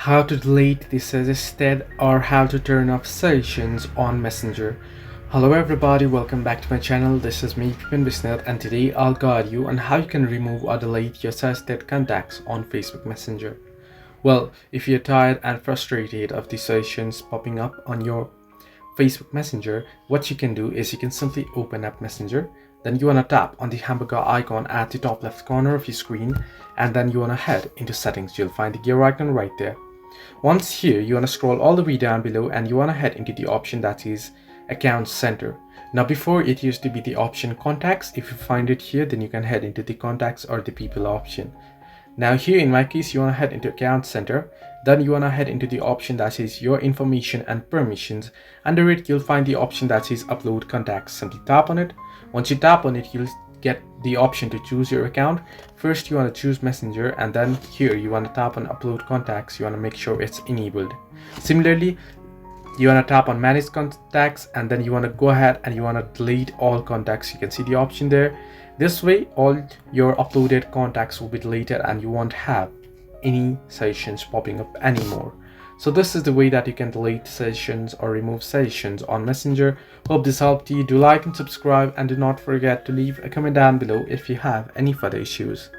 how to delete the suggested or how to turn off suggestions on Messenger. Hello everybody, welcome back to my channel. This is me, Pipin Bisnath, and today I'll guide you on how you can remove or delete your suggested contacts on Facebook Messenger. Well, if you're tired and frustrated of the suggestions popping up on your Facebook Messenger, what you can do is you can simply open up Messenger. Then you want to tap on the hamburger icon at the top left corner of your screen, and then you want to head into settings. You'll find the gear icon right there. Once here, you want to scroll all the way down below and you want to head into the option that is Account Center. Now before, it used to be the option Contacts. If you find it here, then you can head into the Contacts or the People option. Now here in my case, you want to head into Account Center. Then you want to head into the option that is Your Information and Permissions. Under it, you'll find the option that is Upload Contacts. Simply tap on it. Once you tap on it, you'll get the option to choose your account. First, you want to choose Messenger, and then here you want to tap on Upload Contacts. You want to make sure it's enabled. Similarly, you want to tap on Manage Contacts, and then you want to go ahead and you want to delete all contacts. You can see the option there. This way, all your uploaded contacts will be deleted and you won't have any suggestions popping up anymore. So this is the way that you can delete suggestions or remove suggestions on Messenger. Hope this helped you. Do like and subscribe, and do not forget to leave a comment down below if you have any further issues.